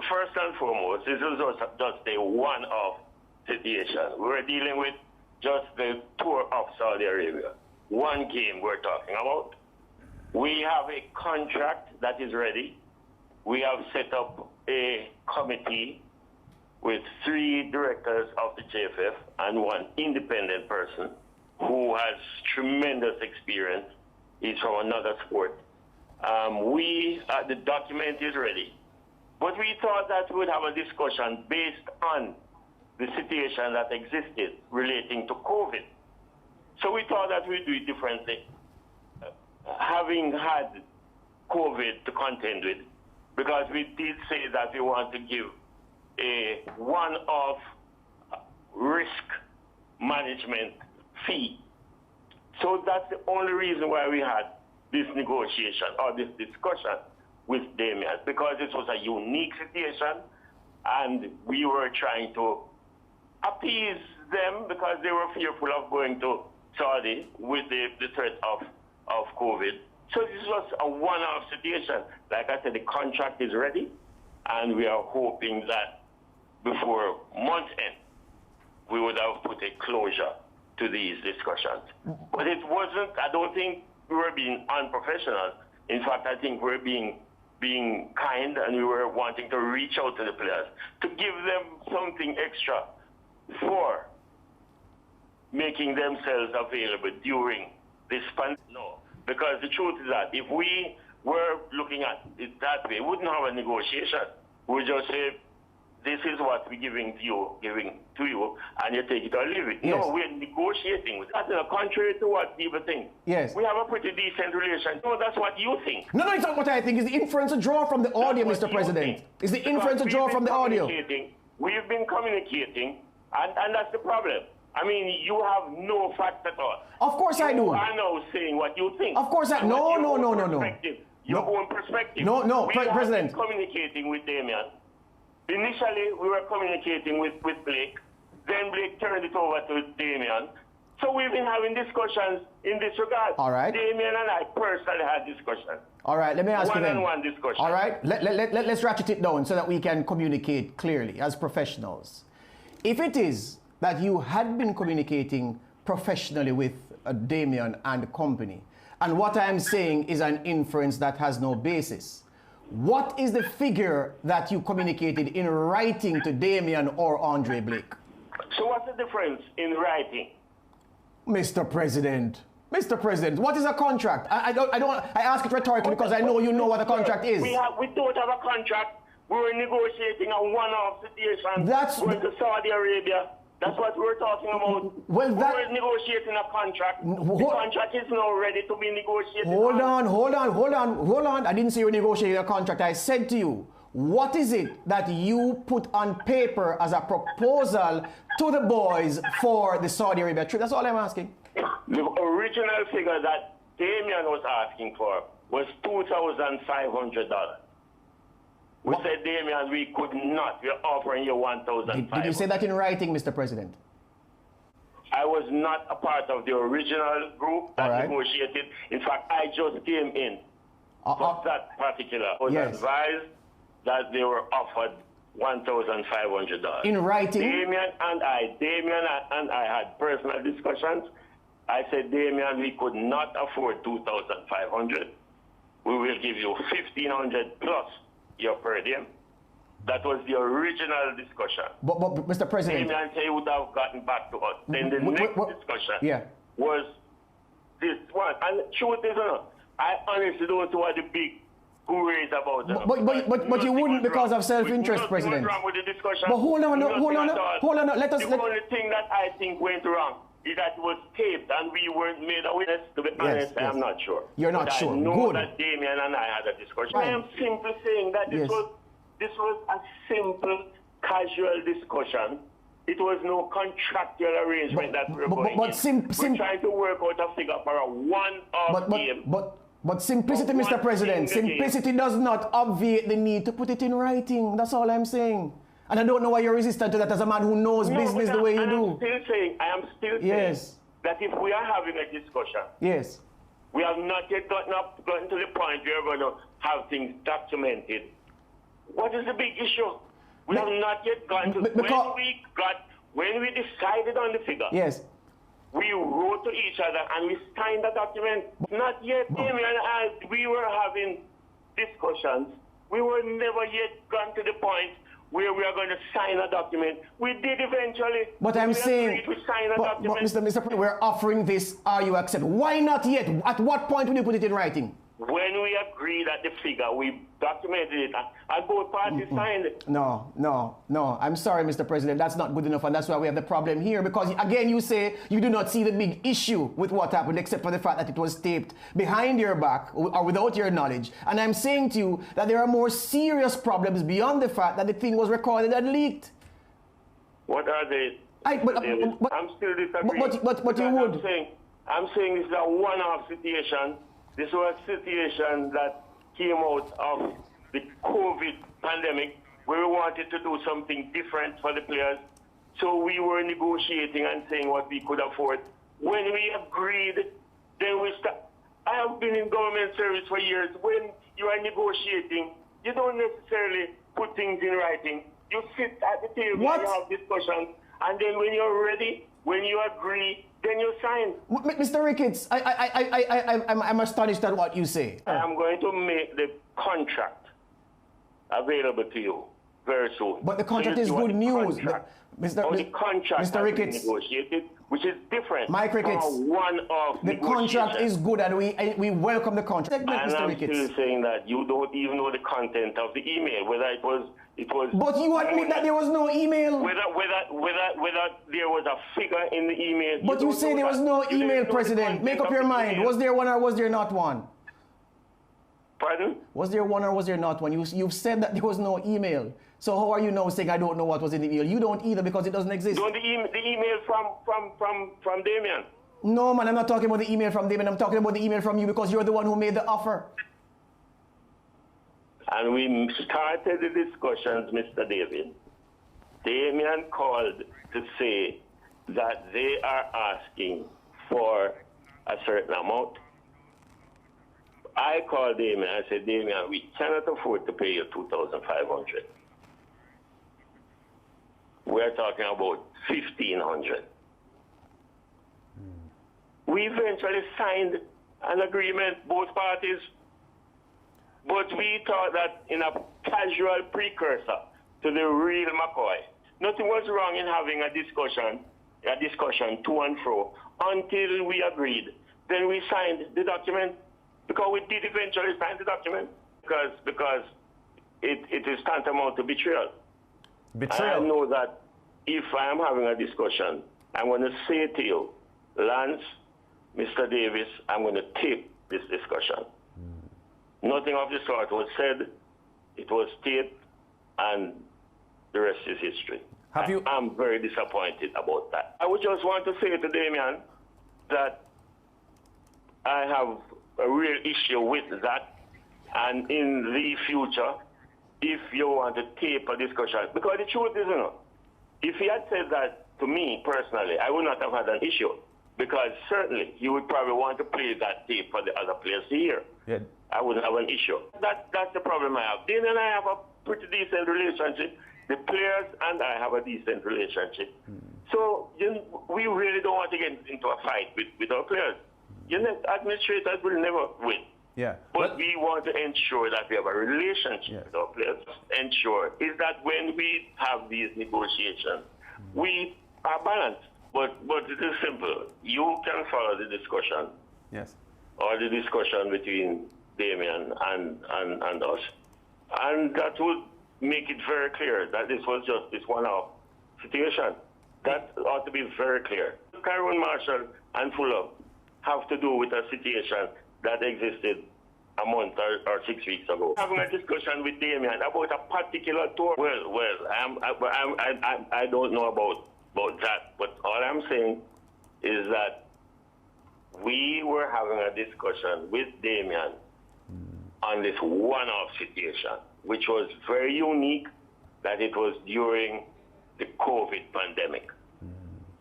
first and foremost, this is just a one-off situation. We're dealing with just the tour of Saudi Arabia. One game we're talking about. We have a contract that is ready. We have set up a committee with 3 directors of the JFF and 1 independent person who has tremendous experience. He's from another sport. The document is ready. But we thought that we would have a discussion based on the situation that existed relating to COVID. So we thought that we'd do it differently. Having had COVID to contend with, because we did say that we want to give a one-off risk management fee. So that's the only reason why we had this negotiation or this discussion with Damien, because this was a unique situation and we were trying to appease them because they were fearful of going to Saudi with the threat of COVID. So this was a one-off situation. Like I said, the contract is ready and we are hoping that before month end, we would have put a closure to these discussions. But it wasn't, I don't think we were being unprofessional. In fact, I think we're being kind, and we were wanting to reach out to the players to give them something extra for making themselves available during this pandemic. No, because the truth is that if we were looking at it that way, we wouldn't have a negotiation. We would just say, this is what we're giving to you, and you take it or leave it. Yes. No, we're negotiating with that. Contrary to what people think. Yes. We have a pretty decent relation. No, that's what you think. No, it's not what I think. It's the inference to draw from the audio, Mr. President. It's the inference to draw from the audio. We've been communicating, and that's the problem. I mean, you have no facts at all. Of course I do. You are now saying what you think. Of course I... No. Your own perspective. No, we President. Been communicating with Damien. Initially, we were communicating with Blake. Then Blake turned it over to Damien. So we've been having discussions in this regard. All right. Damien and I personally had discussions. All right, let me ask you then. One-on-one discussion. All right, let's ratchet it down so that we can communicate clearly as professionals. If it is that you had been communicating professionally with Damien and the company, and what I'm saying is an inference that has no basis, what is the figure that you communicated in writing to Damien or Andre Blake? So what's the difference in writing? Mr. President, what is a contract? I ask it rhetorically because I know you know what a contract is. We don't have a contract. We were negotiating a one-off situation. Going to Saudi Arabia. That's what we're talking about. Well, we were negotiating a contract. The contract is now ready to be negotiated. Hold on. I didn't say you were negotiating a contract. I said to you, what is it that you put on paper as a proposal to the boys for the Saudi Arabia trip? That's all I'm asking. The original figure that Damien was asking for was $2,500. We said, Damien, we could not. We're offering you $1,500. Did you say that in writing, Mr. President? I was not a part of the original group that negotiated. In fact, I just came in for that particular. I was advised that they were offered $1,500. In writing? Damien and I had personal discussions. I said, Damien, we could not afford $2,500. We will give you $1,500 plus your per diem. That was the original discussion. But Mr. President, Damien said he would have gotten back to us. Then the next discussion was this one. And truth is, I honestly don't know what the big gurus about it. But you wouldn't because of self-interest, President. Wrong with the discussion. But hold on. The only thing that I think went wrong is that it was taped and we weren't made a witness. To be honest, I am not sure. You're not sure. I know that Damien and I had a discussion. I am simply saying that this was a simple, casual discussion. It was no contractual arrangement that we were going in. We're trying to work out a figure for a one-off game. But simplicity, Mr. President, simplicity does not obviate the need to put it in writing. That's all I'm saying. And I don't know why you're resistant to that as a man who knows business the way you do. I am still saying that if we are having a discussion, we have not yet gotten to the point where we're going to have things documented What is the big issue? We have not yet gone to when we decided on the figure. Yes. We wrote to each other and we signed the document. Not yet, Damien, as we were having discussions, we were never yet gone to the point where we are going to sign a document. We did eventually. But I'm saying, but Mr. President, we're offering this, are you accept? Why not yet? At what point will you put it in writing? When we agreed at the figure, we documented it, and both parties signed it. No. I'm sorry, Mr. President, that's not good enough, and that's why we have the problem here. Because, again, you say you do not see the big issue with what happened, except for the fact that it was taped behind your back or without your knowledge. And I'm saying to you that there are more serious problems beyond the fact that the thing was recorded and leaked. What are they? I'm still disagreeing. But you would. I'm saying this is a one-off situation. This was a situation that came out of the COVID pandemic where we wanted to do something different for the players. So we were negotiating and saying what we could afford. When we agreed, then we start. I have been in government service for years. When you are negotiating, you don't necessarily put things in writing. You sit at the table and you have discussions. And then when you're ready, when you agree, then you sign. Mr. Ricketts, I'm astonished at what you say. I'm going to make the contract available to you very soon. But the contract is good news. Mr. Ricketts, negotiated, which is different. Mike Ricketts, the contract is good and we welcome the contract. And I'm still saying that you don't even know the content of the email, whether it was. But you admit that there was no email. Whether there was a figure in the email. But you say there was no email, President. Make up your mind. Was there one or was there not one? Pardon? Was there one or was there not one? You've said that there was no email. So how are you now saying I don't know what was in the email? You don't either because it doesn't exist. No, the email from Damien. No, man, I'm not talking about the email from Damien. I'm talking about the email from you because you're the one who made the offer. And we started the discussions, Mr. David. Damien called to say that they are asking for a certain amount. I called Damien. I said, Damien, we cannot afford to pay you $2,500. We're talking about $1,500. We eventually signed an agreement, both parties. But we thought that in a casual precursor to the real McCoy, nothing was wrong in having a discussion to and fro until we agreed. Then we signed the document because we did eventually sign the document because it is tantamount to betrayal. I know that if I am having a discussion, I'm going to say to you, Lance, Mr. Davis, I'm going to tape this discussion. Nothing of the sort was said. It was taped, and the rest is history. I'm very disappointed about that. I would just want to say to Damien that I have a real issue with that, and in the future, if you want to tape a discussion, because the truth is, if he had said that to me personally, I would not have had an issue, because certainly he would probably want to play that tape for the other players to hear. Yeah. I wouldn't have an issue. That's the problem I have. Dean and I have a pretty decent relationship. The players and I have a decent relationship. So we really don't want to get into a fight with our players. Administrators will never win. Yeah. But we want to ensure that we have a relationship with our players. Ensure is that when we have these negotiations, we are balanced. But it is simple. You can follow the discussion. Yes. Or the discussion between Damien and us. And that would make it very clear that this was just this one-off situation. That ought to be very clear. Tyrone Marshall and Fuller have to do with a situation that existed a month or 6 weeks ago. Having a discussion with Damien about a particular tour. I don't know about that, but all I'm saying is that we were having a discussion with Damien on this one-off situation, which was very unique, that it was during the COVID pandemic.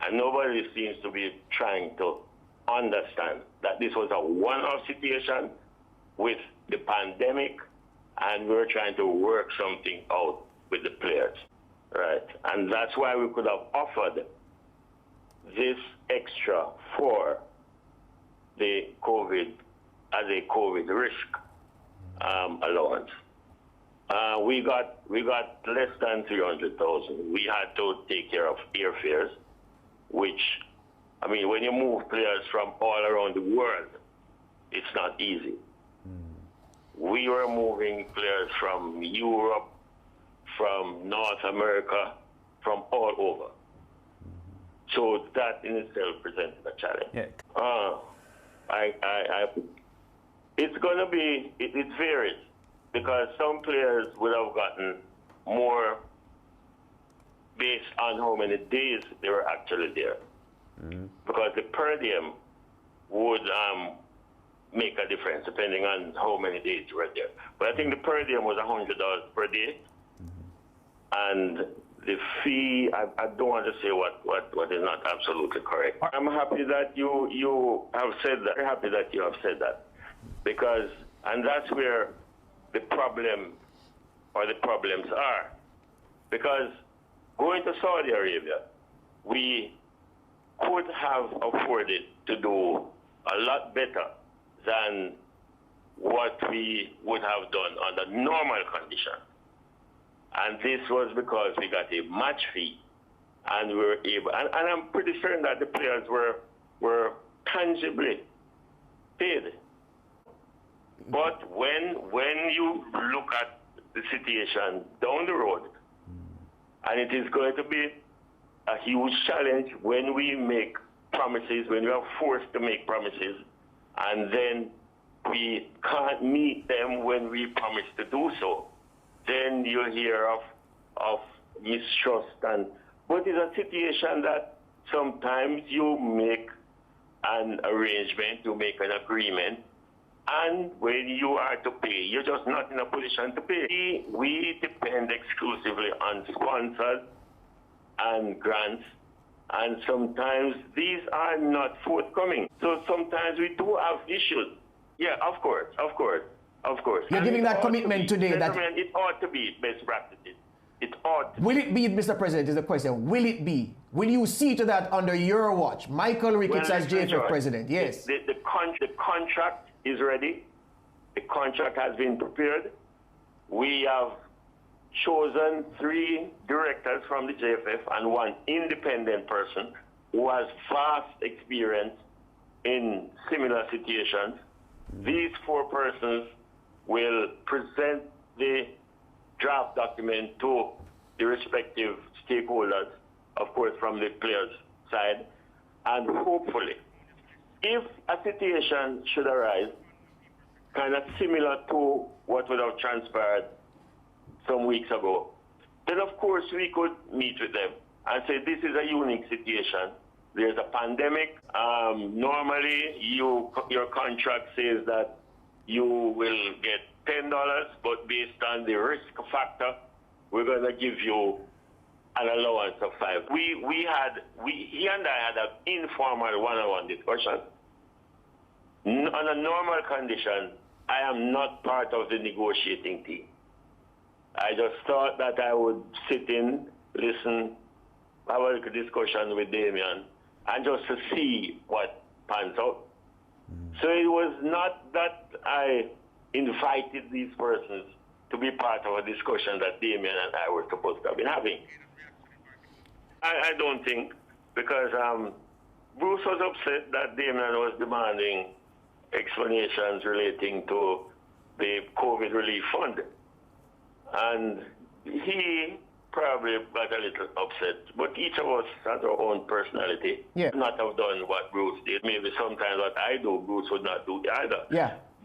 And nobody seems to be trying to understand that this was a one-off situation with the pandemic and we were trying to work something out with the players, right? And that's why we could have offered this extra for the COVID as a COVID risk allowance. We got less than 300,000. We had to take care of airfares, which, I mean, when you move players from all around the world, it's not easy. We were moving players from Europe, from North America, from all over. So that in itself presented a challenge. Yeah. It's going to be, it varies, because some players would have gotten more based on how many days they were actually there. Because the per diem would make a difference depending on how many days you were there. But I think the per diem was $100 per day. And the fee, I don't want to say what is not absolutely correct. I'm happy that you have said that. I'm happy that you have said that. Because, and that's where the problem or the problems are. Because going to Saudi Arabia, we could have afforded to do a lot better than what we would have done under normal conditions. And this was because we got a match fee, and we were able, and I'm pretty certain that the players were tangibly paid. But when you look at the situation down the road, and it is going to be a huge challenge when we make promises, when we are forced to make promises, and then we can't meet them when we promise to do so. Then you hear of mistrust, but it's a situation that sometimes you make an arrangement, you make an agreement, and when you are to pay, you're just not in a position to pay. We depend exclusively on sponsors and grants, and sometimes these are not forthcoming. So sometimes we do have issues. Yeah, of course. You're giving that commitment today that it ought to be best practices. It ought to. Will it be, Mr. President, is the question. Will it be? Will you see to that under your watch? Michael Ricketts as JFF president, yes. The contract is ready. The contract has been prepared. We have chosen 3 directors from the JFF and 1 independent person who has vast experience in similar situations. These 4 persons will present the draft document to the respective stakeholders, of course, from the players' side. And hopefully, if a situation should arise, kind of similar to what would have transpired some weeks ago, then of course we could meet with them and say this is a unique situation. There's a pandemic. Normally, your contract says that you will get $10, but based on the risk factor, we're going to give you an allowance of $5. He and I had an informal one-on-one discussion. On a normal condition, I am not part of the negotiating team. I just thought that I would sit in, listen, have a discussion with Damien, and just to see what pans out. So it was not that I invited these persons to be part of a discussion that Damien and I were supposed to have been having. I don't think, because Bruce was upset that Damien was demanding explanations relating to the COVID relief fund. And he probably got a little upset, but each of us has our own personality. Not have done what Bruce did. Maybe sometimes what I do, Bruce would not do either.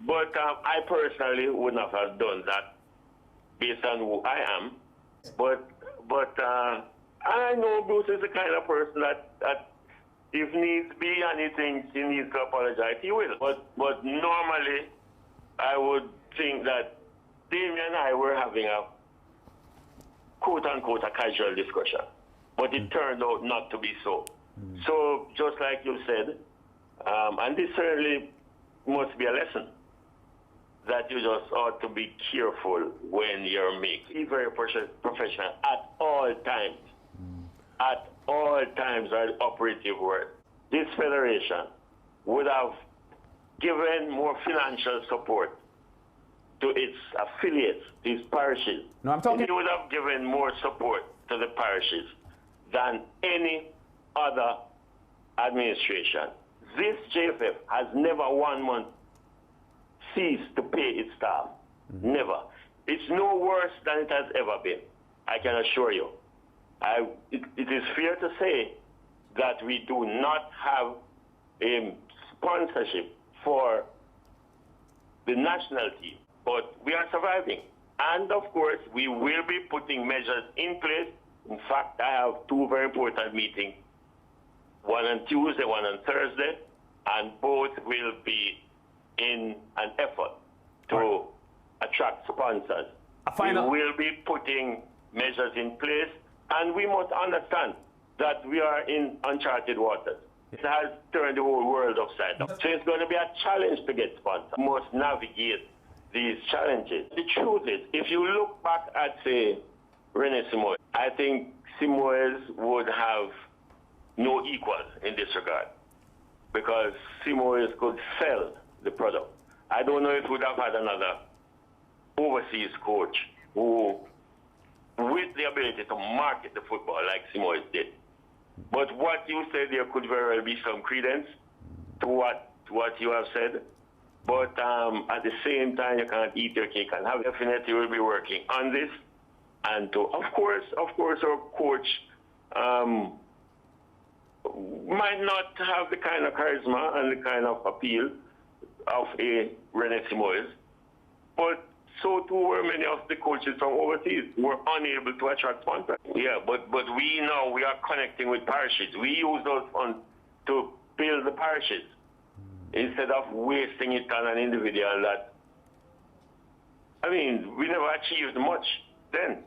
But I personally would not have done that based on who I am. But I know Bruce is the kind of person that if needs be and he thinks he needs to apologize, he will. But normally, I would think that Damien and I were having a quote-unquote a casual discussion. But it turned out not to be so. So just like you said, and this certainly must be a lesson, that you just ought to be careful when you're making. Be very professional at all times. At all times are the operative word. This federation would have given more financial support to its affiliates, these parishes. No, I'm talking. It would have given more support to the parishes than any other administration. This JFF has never 1 month ceased to pay its staff. Never. It's no worse than it has ever been, I can assure you. It is fair to say that we do not have a sponsorship for the national team, but we are surviving. And of course, we will be putting measures in place. In fact, I have 2 very important meetings, one on Tuesday, one on Thursday, and both will be in an effort to attract sponsors. We will be putting measures in place, and we must understand that we are in uncharted waters. It has turned the whole world upside down. So it's going to be a challenge to get sponsors. We must navigate these challenges. The truth is, if you look back at, say, René Simoes, I think Simoes would have no equals in this regard, because Simoes could sell the product. I don't know if we would have had another overseas coach who, with the ability to market the football like Simoes did. But what you said, there could very well be some credence to what you have said. But at the same time, you can't eat your cake and have. Definitely will be working on this. And to, of course, our coach might not have the kind of charisma and the kind of appeal of a René Simoes, but so too were many of the coaches from overseas who were unable to attract sponsors. Yeah, but we now, we are connecting with parishes. We use those funds to build the parishes instead of wasting it on an individual that, I mean, we never achieved much then.